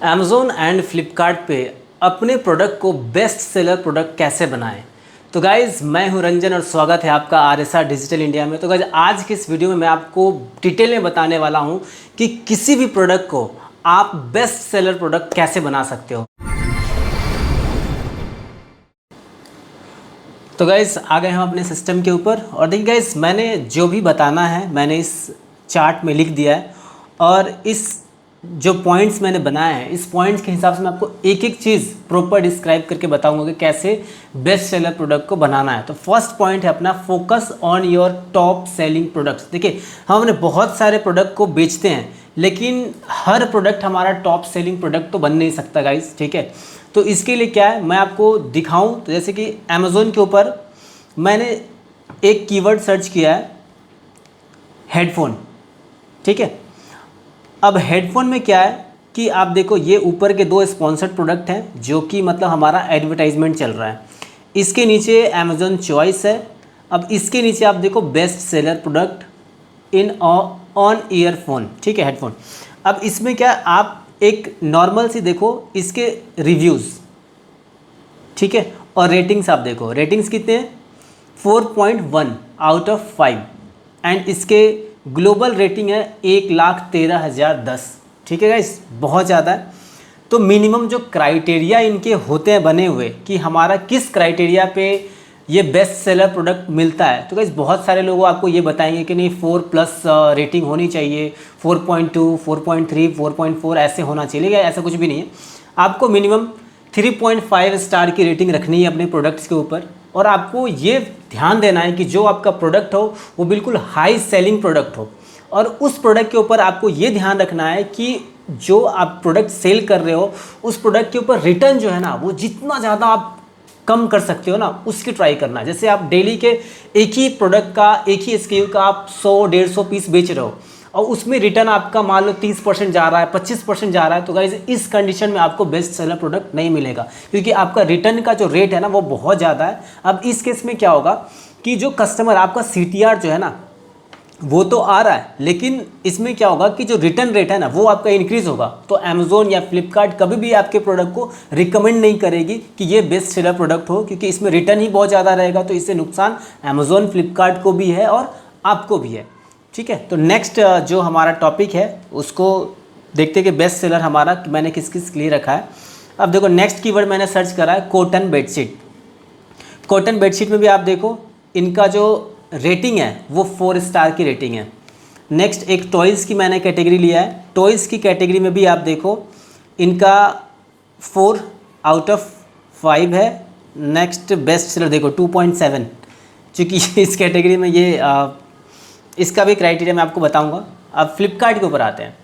Amazon and Flipkart पे अपने product को बेस्ट सेलर प्रोडक्ट कैसे बनाएं। तो गाइज़ मैं हूं रंजन और स्वागत है आपका आरएसआर डिजिटल इंडिया में। तो गाइज़ आज की इस वीडियो में मैं आपको डिटेल में बताने वाला हूं कि किसी भी प्रोडक्ट को आप बेस्ट सेलर प्रोडक्ट कैसे बना सकते हो। तो गाइज़ आ गए हम अपने सिस्टम के ऊपर और देखिए गाइज़ मैंने जो भी बताना है मैंने इस चार्ट में लिख दिया है और इस जो पॉइंट्स मैंने बनाए हैं इस पॉइंट्स के हिसाब से मैं आपको एक एक चीज़ प्रॉपर डिस्क्राइब करके बताऊंगा कि कैसे बेस्ट सेलर प्रोडक्ट को बनाना है। तो फर्स्ट पॉइंट है अपना focus on your top selling products. देखिए हम अपने बहुत सारे प्रोडक्ट को बेचते हैं लेकिन हर प्रोडक्ट हमारा टॉप सेलिंग प्रोडक्ट तो बन नहीं सकता गाइस, ठीक है। तो इसके लिए क्या है मैं आपको दिखाऊं, तो जैसे कि अमेज़ोन के ऊपर मैंने एक कीवर्ड सर्च किया है हेडफोन, ठीक है। अब हेडफोन में क्या है कि आप देखो ये ऊपर के दो स्पॉन्सर्ड प्रोडक्ट हैं जो कि मतलब हमारा एडवर्टाइजमेंट चल रहा है। इसके नीचे अमेज़न चॉइस है। अब इसके नीचे आप देखो best seller product in on earphone, ठीक है, हेडफोन। अब इसमें क्या आप एक नॉर्मल सी देखो इसके रिव्यूज़, ठीक है, और रेटिंग्स आप देखो, रेटिंग्स कितने हैं 4.1 आउट ऑफ 5 एंड इसके ग्लोबल रेटिंग है 1,13,010, ठीक है गाइस, बहुत ज़्यादा है। तो मिनिमम जो क्राइटेरिया इनके होते हैं बने हुए कि हमारा किस क्राइटेरिया पे ये बेस्ट सेलर प्रोडक्ट मिलता है, तो गाइस बहुत सारे लोग आपको ये बताएंगे कि नहीं 4+ रेटिंग होनी चाहिए, 4.2, 4.3, 4.4 ऐसे होना चाहिए, लेकिन ऐसा कुछ भी नहीं है। आपको मिनिमम 3.5 स्टार की रेटिंग रखनी है अपने प्रोडक्ट्स के ऊपर और आपको ये ध्यान देना है कि जो आपका प्रोडक्ट हो वो बिल्कुल हाई सेलिंग प्रोडक्ट हो और उस प्रोडक्ट के ऊपर आपको ये ध्यान रखना है कि जो आप प्रोडक्ट सेल कर रहे हो उस प्रोडक्ट के ऊपर रिटर्न जो है ना वो जितना ज़्यादा आप कम कर सकते हो ना उसकी ट्राई करना है। जैसे आप डेली के एक ही प्रोडक्ट का एक ही SKU का आप 100-150 पीस बेच रहे हो और उसमें रिटर्न आपका मान लो 30% जा रहा है, 25% जा रहा है, तो गाइस इस कंडीशन में आपको बेस्ट सेलर प्रोडक्ट नहीं मिलेगा क्योंकि आपका रिटर्न का जो रेट है ना वो बहुत ज़्यादा है। अब इस केस में क्या होगा कि जो कस्टमर आपका CTR जो है ना वो तो आ रहा है लेकिन इसमें क्या होगा कि जो रिटर्न रेट है ना वो आपका इंक्रीज़ होगा। तो अमेज़ोन या फ्लिपकार्ट कभी भी आपके प्रोडक्ट को रिकमेंड नहीं करेगी कि ये बेस्ट सेलर प्रोडक्ट हो क्योंकि इसमें रिटर्न ही बहुत ज़्यादा रहेगा। तो इससे नुकसान अमेज़ोन फ्लिपकार्ट को भी है और आपको भी है, ठीक है। तो नेक्स्ट जो हमारा टॉपिक है उसको देखते हैं कि बेस्ट सेलर हमारा मैंने किस किस के लिए रखा है। अब देखो नेक्स्ट कीवर्ड मैंने सर्च करा है कॉटन बेडशीट। कॉटन बेडशीट में भी आप देखो इनका जो रेटिंग है वो 4 स्टार की रेटिंग है। नेक्स्ट एक टॉयज़ की मैंने कैटेगरी लिया है, टॉयज़ की कैटेगरी में भी आप देखो इनका 4 आउट ऑफ 5 है। नेक्स्ट बेस्ट सेलर देखो 2.7, चूँकि इस कैटेगरी में ये इसका भी क्राइटेरिया मैं आपको बताऊंगा। अब फ्लिपकार्ट के ऊपर आते हैं।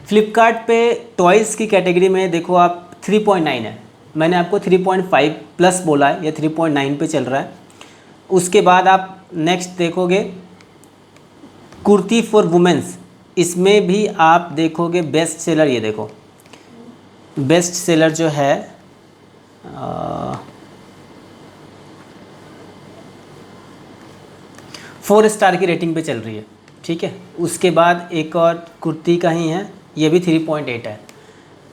फ्लिपकार्ट पे टॉयज़ की कैटेगरी में देखो आप 3.9 है, मैंने आपको 3.5 प्लस बोला है, ये 3.9 पे चल रहा है। उसके बाद आप नेक्स्ट देखोगे कुर्ती फॉर वुमेंस, इसमें भी आप देखोगे बेस्ट सेलर, ये देखो बेस्ट सेलर जो है 4 स्टार की रेटिंग पे चल रही है, ठीक है। उसके बाद एक और कुर्ती का ही है, ये भी 3.8 है।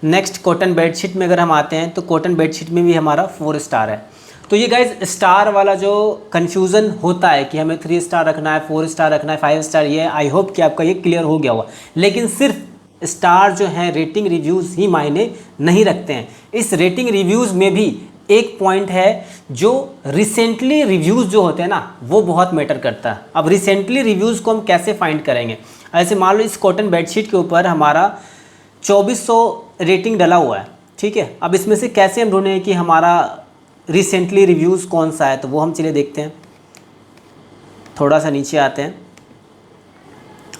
नेक्स्ट कॉटन बेडशीट में अगर हम आते हैं तो कॉटन बेडशीट में भी हमारा 4 स्टार है। तो ये गाइज स्टार वाला जो कन्फ्यूज़न होता है कि हमें 3 स्टार रखना है, 4 स्टार रखना है, 5 स्टार, ये आई होप कि आपका ये क्लियर हो गया होगा। लेकिन सिर्फ स्टार जो है रेटिंग रिव्यूज़ ही मायने नहीं रखते हैं। इस रेटिंग रिव्यूज़ में भी एक पॉइंट है जो रिसेंटली रिव्यूज़ जो होते हैं ना वो बहुत मैटर करता है। अब रिसेंटली रिव्यूज़ को हम कैसे फाइंड करेंगे, ऐसे मान लो इस कॉटन बेडशीट के ऊपर हमारा 2400 रेटिंग डला हुआ है, ठीक है। अब इसमें से कैसे हम ढूंढें कि हमारा रिसेंटली रिव्यूज़ कौन सा है, तो वो हम चलिए देखते हैं। थोड़ा सा नीचे आते हैं,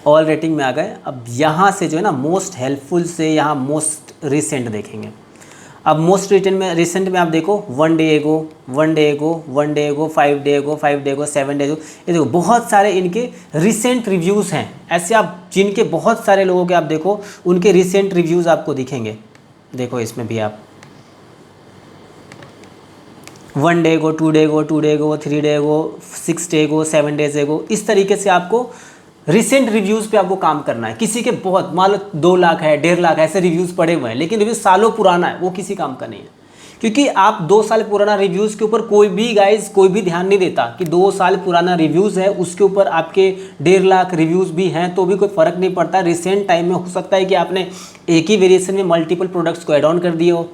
ऑल रेटिंग में आ गए। अब यहाँ से जो है ना मोस्ट हेल्पफुल से यहाँ मोस्ट रिसेंट देखेंगे। अब मोस्ट रिसेंट में आप देखो 1 डे एगो, 1 डे एगो, 1 डे एगो, 5 डे एगो, 5 डे एगो, 7 डे एगो, ये देखो बहुत सारे इनके रिसेंट रिव्यूज़ हैं। ऐसे आप जिनके बहुत सारे लोगों के आप देखो उनके रिसेंट रिव्यूज़ आपको दिखेंगे। देखो इसमें भी आप 1 डे एगो, 2 डे एगो, 2 डे एगो, 3 डे एगो, 6 डे एगो, 7 डेज एगो, इस तरीके से आपको रिसेंट रिव्यूज़ पे आपको काम करना है। किसी के बहुत मान लो 2 लाख है, 1.5 लाख ऐसे रिव्यूज़ पड़े हुए हैं, लेकिन रिव्यूज़ सालों पुराना है, वो किसी काम का नहीं है। क्योंकि आप 2 साल पुराना रिव्यूज़ के ऊपर कोई भी गाइज कोई भी ध्यान नहीं देता कि 2 साल पुराना रिव्यूज़ है, उसके ऊपर आपके 1.5 लाख रिव्यूज़ भी हैं तो भी कोई फ़र्क नहीं पड़ता। रिसेंट टाइम में हो सकता है कि आपने एक ही वेरिएशन में मल्टीपल प्रोडक्ट्स को एड ऑन कर दिए हो,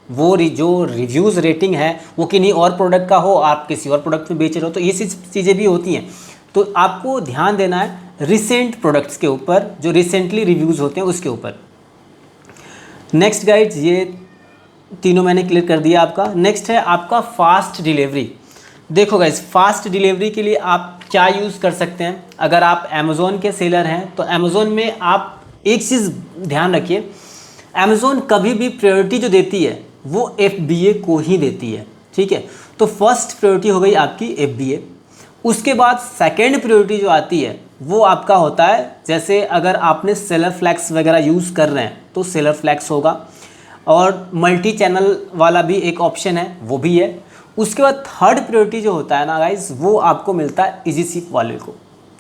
वो जो रिव्यूज़ रेटिंग है वो किन्हीं और प्रोडक्ट का हो, आप किसी और प्रोडक्ट में बेच रहे हो, तो ये चीज़ें भी होती हैं। तो आपको ध्यान देना है रिसेंट प्रोडक्ट्स के ऊपर, जो रिसेंटली रिव्यूज़ होते हैं उसके ऊपर। नेक्स्ट गाइड्स, ये तीनों मैंने क्लियर कर दिया आपका। नेक्स्ट है आपका फास्ट डिलीवरी। देखो गाइज, फास्ट डिलीवरी के लिए आप क्या यूज़ कर सकते हैं। अगर आप अमेज़ोन के सेलर हैं तो अमेज़ोन में आप एक चीज़ ध्यान रखिए, अमेज़ोन कभी भी प्रायोरिटी जो देती है वो FBA को ही देती है, ठीक है। तो फर्स्ट प्रायोरिटी हो गई आपकी FBA। उसके बाद सेकेंड प्रायोरिटी जो आती है वो आपका होता है, जैसे अगर आपने सेलर फ्लैक्स वगैरह यूज़ कर रहे हैं तो सेलर फ्लैक्स होगा, और मल्टी चैनल वाला भी एक ऑप्शन है वो भी है। उसके बाद थर्ड प्रायोरिटी जो होता है ना गाइस, वो आपको मिलता है इजीशिप वाले को,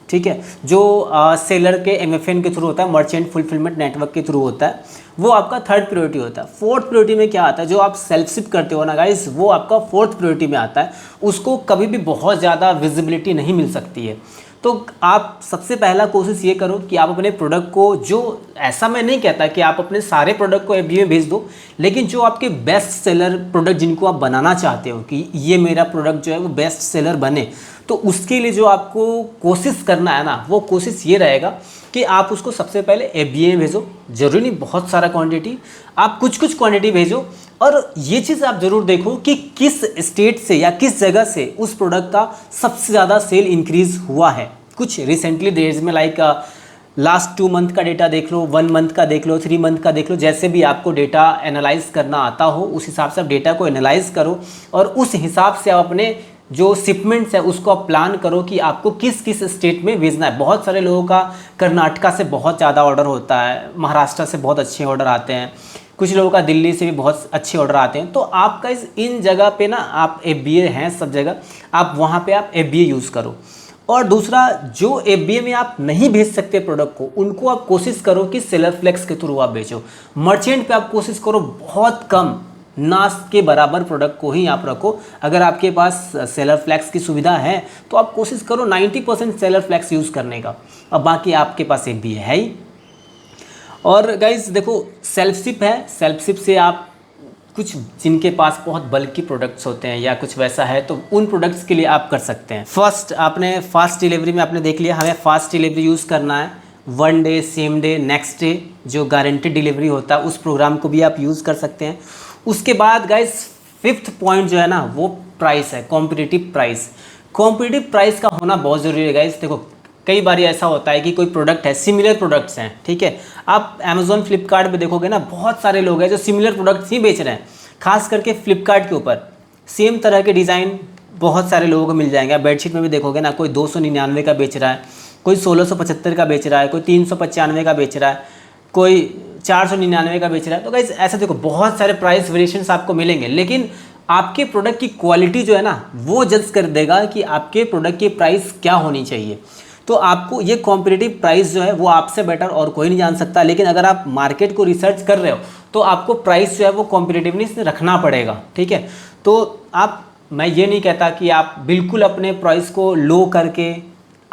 ठीक है, जो सेलर के MFN के थ्रू होता है, मर्चेंट फुलफिलमेंट नेटवर्क के थ्रू होता है, वो आपका थर्ड प्रायोरिटी होता है। फोर्थ प्रायोरिटी में क्या आता है, जो आप सेल्फ शिप करते हो ना गाइस, वो आपका फोर्थ प्रायोरिटी में आता है। उसको कभी भी बहुत ज़्यादा विजिबिलिटी नहीं मिल सकती है। तो आप सबसे पहला कोशिश ये करो कि आप अपने प्रोडक्ट को, जो ऐसा मैं नहीं कहता कि आप अपने सारे प्रोडक्ट को FBA में भेज दो, लेकिन जो आपके बेस्ट सेलर प्रोडक्ट जिनको आप बनाना चाहते हो कि ये मेरा प्रोडक्ट जो है वो बेस्ट सेलर बने, तो उसके लिए जो आपको कोशिश करना है ना, वो कोशिश ये रहेगा कि आप उसको सबसे पहले FBA में भेजो। जरूरी नहीं बहुत सारा क्वांटिटी, आप कुछ कुछ क्वांटिटी भेजो। और ये चीज़ आप ज़रूर देखो कि किस स्टेट से या किस जगह से उस प्रोडक्ट का सबसे ज़्यादा सेल इंक्रीज़ हुआ है। कुछ रिसेंटली डेज में लाइक लास्ट 2 मंथ का डेटा देख लो, 1 मंथ का देख लो, 3 मंथ का देख लो, जैसे भी आपको डेटा एनालाइज करना आता हो उस हिसाब से आप डेटा को एनालाइज करो, और उस हिसाब से आप अपने जो शिपमेंट्स है उसको आप प्लान करो कि आपको किस किस स्टेट में भेजना है। बहुत सारे लोगों का कर्नाटका से बहुत ज़्यादा ऑर्डर होता है, महाराष्ट्र से बहुत अच्छे ऑर्डर आते हैं, कुछ लोगों का दिल्ली से भी बहुत अच्छे ऑर्डर आते हैं। तो आपका इन जगह पे ना आप FBA हैं सब जगह, आप वहाँ पे आप FBA यूज़ करो। और दूसरा, जो FBA में आप नहीं भेज सकते प्रोडक्ट को, उनको आप कोशिश करो कि सेलर फ्लेक्स के थ्रू आप बेचो। मर्चेंट पे आप कोशिश करो बहुत कम, ना के बराबर प्रोडक्ट को ही आप रखो। अगर आपके पास सेलर फ्लैक्स की सुविधा है तो आप कोशिश करो 90% सेलर फ्लैक्स यूज़ करने का, और बाकी आपके पास FBA है ही। और गाइज देखो, सेल्फ शिप है, सेल्फ शिप से आप कुछ जिनके पास बहुत बल्कि प्रोडक्ट्स होते हैं या कुछ वैसा है, तो उन प्रोडक्ट्स के लिए आप कर सकते हैं। फर्स्ट आपने फास्ट डिलीवरी में आपने देख लिया, हमें फास्ट डिलीवरी यूज़ करना है। 1 day, same day, next day जो गारंटेड डिलीवरी होता है उस प्रोग्राम को भी आप यूज़ कर सकते हैं। उसके बाद गाइज 5th पॉइंट जो है ना वो प्राइस है, कॉम्पिटिटिव प्राइस। कॉम्पिटिटिव प्राइस का होना बहुत ज़रूरी है गाइज। देखो कई बार ऐसा होता है कि कोई प्रोडक्ट है, सिमिलर प्रोडक्ट्स हैं, ठीक है, आप अमेज़ॉन फ्लिपकार्ट पे देखोगे ना बहुत सारे लोग हैं जो सिमिलर प्रोडक्ट्स ही बेच रहे हैं। खास करके फ्लिपकार्ट के ऊपर सेम तरह के डिज़ाइन बहुत सारे लोगों को मिल जाएंगे। आप बेडशीट में भी देखोगे ना, कोई 299 का बेच रहा है, कोई 1675 का बेच रहा है, कोई 395 का बेच रहा है, कोई 499 का बेच रहा है। तो गाइस ऐसा देखो बहुत सारे प्राइस वेरिएशंस आपको मिलेंगे, लेकिन आपके प्रोडक्ट की क्वालिटी जो है ना वो जज कर देगा कि आपके प्रोडक्ट की प्राइस क्या होनी चाहिए। तो आपको ये कॉम्पिटिटिव प्राइस जो है वो आपसे बेटर और कोई नहीं जान सकता। लेकिन अगर आप मार्केट को रिसर्च कर रहे हो तो आपको प्राइस जो है वो कॉम्पिटिटिवनेस रखना पड़ेगा, ठीक है। तो मैं ये नहीं कहता कि आप बिल्कुल अपने प्राइस को लो करके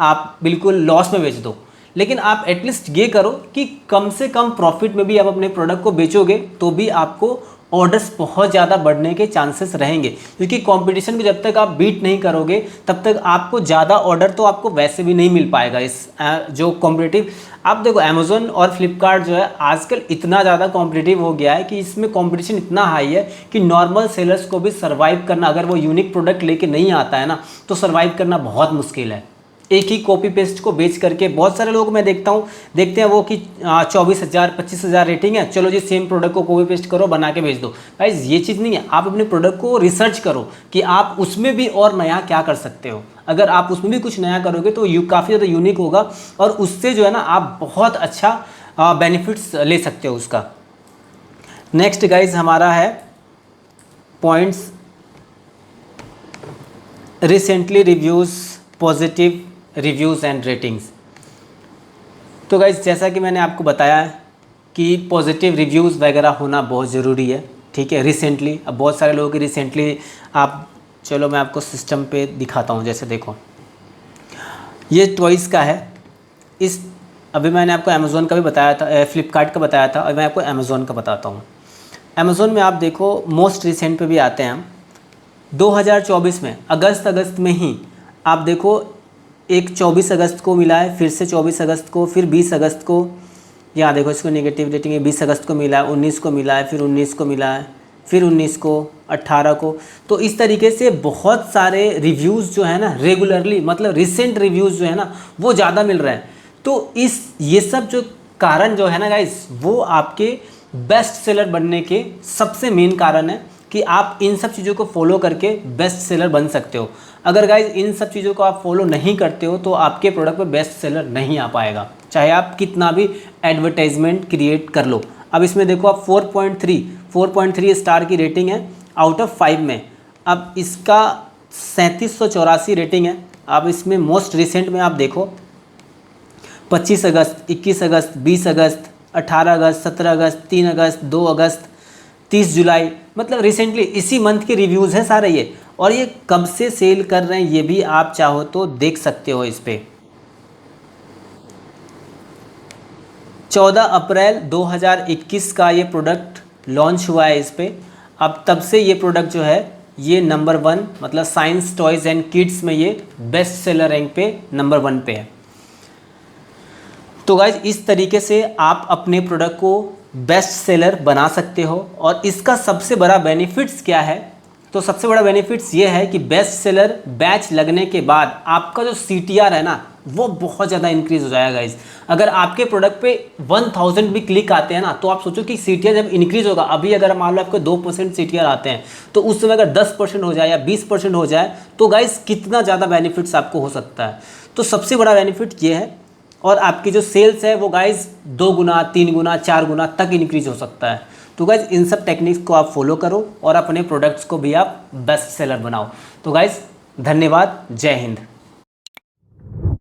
आप बिल्कुल लॉस में बेच दो, लेकिन आप एटलीस्ट ये करो कि कम से कम प्रॉफिट में भी आप अपने प्रोडक्ट को बेचोगे तो भी आपको ऑर्डर्स बहुत ज़्यादा बढ़ने के चांसेस रहेंगे। क्योंकि कंपटीशन को जब तक आप बीट नहीं करोगे तब तक आपको ज़्यादा ऑर्डर तो आपको वैसे भी नहीं मिल पाएगा। इस जो कॉम्पिटिटिव, आप देखो अमेज़ॉन और फ्लिपकार्ट जो है आजकल इतना ज़्यादा कॉम्पिटिटिव हो गया है कि इसमें कंपटीशन इतना हाई है कि नॉर्मल सेलर्स को भी सर्वाइव करना, अगर वो यूनिक प्रोडक्ट लेके नहीं आता है ना तो सर्वाइव करना बहुत मुश्किल है। एक ही कॉपी पेस्ट को बेच करके बहुत सारे लोग मैं देखते हैं वो कि 24,000 25,000 रेटिंग है, चलो जी सेम प्रोडक्ट को कॉपी पेस्ट करो बना के बेच दो। गाइस ये चीज़ नहीं है। आप अपने प्रोडक्ट को रिसर्च करो कि आप उसमें भी और नया क्या कर सकते हो। अगर आप उसमें भी कुछ नया करोगे तो काफ़ी ज़्यादा यूनिक होगा और उससे जो है ना आप बहुत अच्छा बेनिफिट्स ले सकते हो उसका। नेक्स्ट गाइज हमारा है points recently reviews, positive reviews and ratings. तो गाइस जैसा कि मैंने आपको बताया कि पॉजिटिव रिव्यूज़ वगैरह होना बहुत ज़रूरी है, ठीक है। रिसेंटली अब बहुत सारे लोगों की रिसेंटली आप, चलो मैं आपको सिस्टम पे दिखाता हूँ। जैसे देखो ये टॉयज़ का है। इस अभी मैंने आपको अमेज़ोन का भी बताया था, फ्लिपकार्ट का बताया था, और मैं आपको अमेज़ोन का बताता हूँ। अमेज़ोन में आप देखो मोस्ट रिसेंट पे भी आते हैं हम 2024 में अगस्त में ही आप देखो एक 24 अगस्त को मिला है, फिर से 24 अगस्त को, फिर 20 अगस्त को, यहाँ देखो इसको नेगेटिव रेटिंग है, 20 अगस्त को मिला है, 19 को मिला है, फिर 19 को मिला है, फिर 19 को, 18 को। तो इस तरीके से बहुत सारे रिव्यूज़ जो है ना रेगुलरली, मतलब रिसेंट रिव्यूज़ जो है ना वो ज़्यादा मिल रहे हैं। तो ये सब जो कारण जो है ना गाइस, वो आपके बेस्ट सेलर बनने के सबसे मेन कारण है कि आप इन सब चीज़ों को फॉलो करके बेस्ट सेलर बन सकते हो। अगर गाइज इन सब चीज़ों को आप फॉलो नहीं करते हो तो आपके प्रोडक्ट पे बेस्ट सेलर नहीं आ पाएगा, चाहे आप कितना भी एडवर्टाइजमेंट क्रिएट कर लो। अब इसमें देखो आप 4.3 स्टार की रेटिंग है आउट ऑफ 5 में। अब इसका 3784 रेटिंग है। अब इसमें मोस्ट रिसेंट में आप देखो 25 अगस्त, 21 अगस्त, 20 अगस्त, 18 अगस्त, 17 अगस्त, 3 अगस्त, 2 अगस्त, 30 जुलाई, मतलब रिसेंटली इसी मंथ के रिव्यूज़ हैं सारे ये। और ये कब से सेल कर रहे हैं ये भी आप चाहो तो देख सकते हो। इस पे 14 अप्रैल 2021 का ये प्रोडक्ट लॉन्च हुआ है इस पे। अब तब से ये प्रोडक्ट जो है ये नंबर 1, मतलब साइंस टॉयज़ एंड किड्स में ये बेस्ट सेलर रैंक पे नंबर 1 पे है। तो गाइज इस तरीके से आप अपने प्रोडक्ट को बेस्ट सेलर बना सकते हो। और इसका सबसे बड़ा बेनिफिट्स क्या है, तो सबसे बड़ा बेनिफिट्स ये है कि बेस्ट सेलर बैच लगने के बाद आपका जो CTR है ना वो बहुत ज़्यादा इंक्रीज़ हो जाएगा गाइज। अगर आपके प्रोडक्ट पे 1000 भी क्लिक आते हैं ना तो आप सोचो कि CTR जब इंक्रीज़ होगा, अभी अगर मान लो आपको 2% CTR आते हैं तो उस समय अगर 10% हो जाए या 20% हो जाए तो गाइज कितना ज़्यादा बेनिफिट्स आपको हो सकता है। तो सबसे बड़ा बेनिफिट ये है। और आपकी जो सेल्स है वो गाइज 2 गुना, 3 गुना, 4 गुना तक इंक्रीज हो सकता है। तो गाइज इन सब टेक्निक्स को आप फॉलो करो और अपने प्रोडक्ट्स को भी आप बेस्ट सेलर बनाओ। तो गाइज धन्यवाद, जय हिंद।